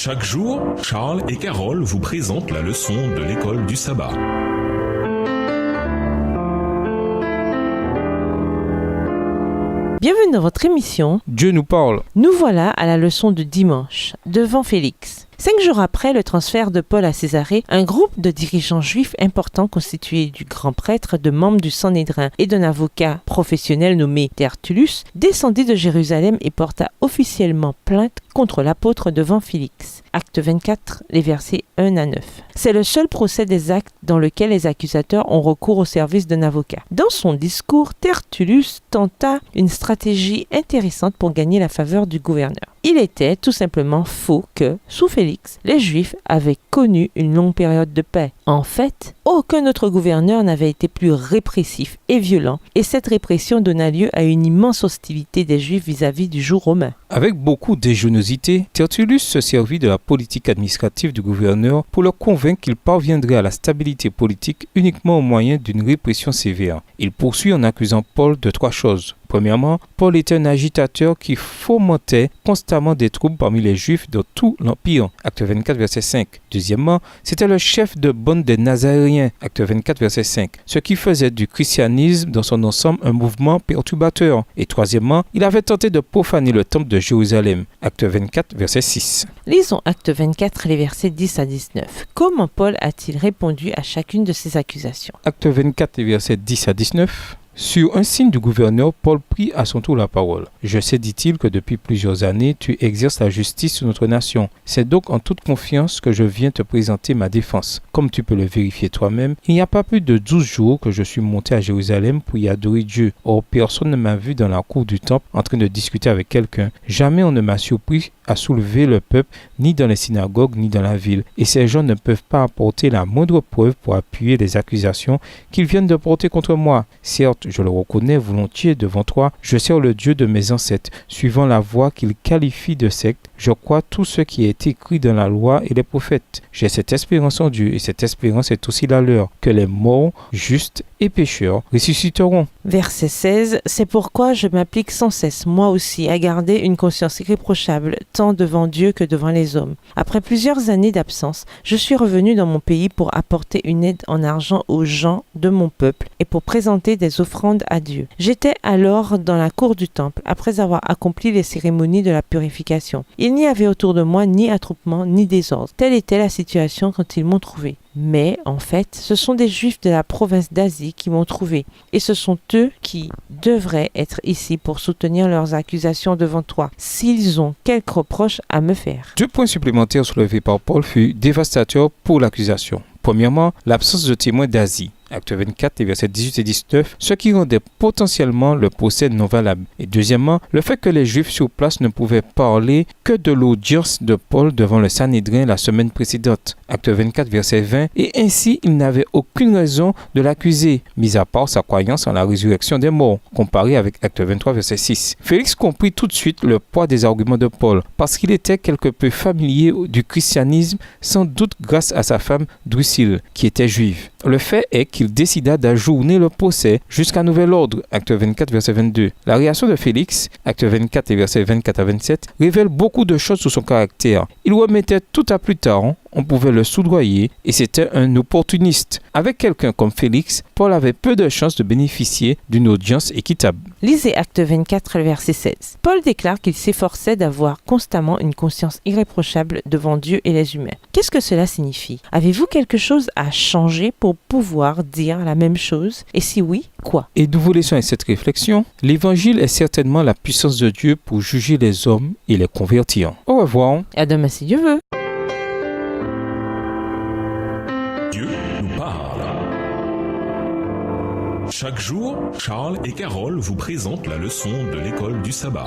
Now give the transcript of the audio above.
Chaque jour, Charles et Carole vous présentent la leçon de l'école du sabbat. Bienvenue dans votre émission Dieu nous parle. Nous voilà à la leçon de dimanche, devant Félix. 5 jours après le transfert de Paul à Césarée, un groupe de dirigeants juifs importants constitué du grand prêtre, de membres du Sanhédrin et d'un avocat professionnel nommé Tertullus descendit de Jérusalem et porta officiellement plainte contre l'apôtre devant Félix. Acte 24, les versets 1 à 9. C'est le seul procès des actes dans lequel les accusateurs ont recours au service d'un avocat. Dans son discours, Tertullus tenta une stratégie intéressante pour gagner la faveur du gouverneur. Il était tout simplement faux que, sous Félix, les Juifs avaient connu une longue période de paix. En fait, aucun autre gouverneur n'avait été plus répressif et violent, et cette répression donna lieu à une immense hostilité des Juifs vis-à-vis du joug romain. Avec beaucoup d'ingéniosité, Tertullus se servit de la politique administrative du gouverneur pour le convaincre qu'il parviendrait à la stabilité politique uniquement au moyen d'une répression sévère. Il poursuit en accusant Paul de 3 choses. Premièrement, Paul était un agitateur qui fomentait constamment des troubles parmi les Juifs de tout l'Empire. Acte 24, verset 5. Deuxièmement, c'était le chef de bande des Nazaréens. Acte 24, verset 5. Ce qui faisait du christianisme dans son ensemble un mouvement perturbateur. Et troisièmement, il avait tenté de profaner le temple de Jérusalem. Acte 24, verset 6. Lisons Acte 24, les versets 10 à 19. Comment Paul a-t-il répondu à chacune de ces accusations? Acte 24, les versets 10 à 19. Sur un signe du gouverneur, Paul prit à son tour la parole. « Je sais, dit-il, que depuis plusieurs années, tu exerces la justice sur notre nation. C'est donc en toute confiance que je viens te présenter ma défense. Comme tu peux le vérifier toi-même, il n'y a pas plus de 12 jours que je suis monté à Jérusalem pour y adorer Dieu. Or, personne ne m'a vu dans la cour du temple en train de discuter avec quelqu'un. Jamais on ne m'a surpris à soulever le peuple, ni dans les synagogues, ni dans la ville. Et ces gens ne peuvent pas apporter la moindre preuve pour appuyer les accusations qu'ils viennent de porter contre moi. Certes, je le reconnais volontiers devant toi, je sers le Dieu de mes ancêtres, suivant la voie qu'il qualifie de secte. Je crois tout ce qui est écrit dans la loi et les prophètes. J'ai cette espérance en Dieu, et cette espérance est aussi la leur, que les morts, justes et pécheurs ressusciteront. Verset 16. C'est pourquoi je m'applique sans cesse, moi aussi, à garder une conscience irréprochable, tant devant Dieu que devant les hommes. Après plusieurs années d'absence, je suis revenu dans mon pays pour apporter une aide en argent aux gens de mon peuple et pour présenter des offrandes à Dieu. J'étais alors dans la cour du temple, après avoir accompli les cérémonies de la purification. Il n'y avait autour de moi ni attroupement ni désordre. Telle était la situation quand ils m'ont trouvé. Mais, en fait, ce sont des Juifs de la province d'Asie qui m'ont trouvé, et ce sont eux qui devraient être ici pour soutenir leurs accusations devant toi, s'ils ont quelques reproches à me faire. 2 points supplémentaires soulevés par Paul furent dévastateurs pour l'accusation. Premièrement, l'absence de témoins d'Asie. Acte 24, versets 18 et 19, ce qui rendait potentiellement le procès non valable. Et deuxièmement, le fait que les Juifs sur place ne pouvaient parler que de l'audience de Paul devant le Sanhédrin la semaine précédente. Acte 24, verset 20, et ainsi ils n'avaient aucune raison de l'accuser, mis à part sa croyance en la résurrection des morts, comparé avec Acte 23, verset 6. Félix comprit tout de suite le poids des arguments de Paul, parce qu'il était quelque peu familier du christianisme, sans doute grâce à sa femme Drusille, qui était juive. Le fait est qu'il décida d'ajourner le procès jusqu'à nouvel ordre, acte 24, verset 22. La réaction de Félix, acte 24 et versets 24 à 27, révèle beaucoup de choses sur son caractère. Il remettait tout à plus tard, on pouvait le soudoyer et c'était un opportuniste. Avec quelqu'un comme Félix, Paul avait peu de chances de bénéficier d'une audience équitable. Lisez acte 24, verset 16. Paul déclare qu'il s'efforçait d'avoir constamment une conscience irréprochable devant Dieu et les humains. Qu'est-ce que cela signifie? Avez-vous quelque chose à changer pour pouvoir dire la même chose? Et si oui, quoi? Et nous vous laissons avec cette réflexion. L'évangile est certainement la puissance de Dieu pour juger les hommes et les convertir. Au revoir. À demain si Dieu veut. Dieu nous parle. Chaque jour, Charles et Carole vous présentent la leçon de l'école du sabbat.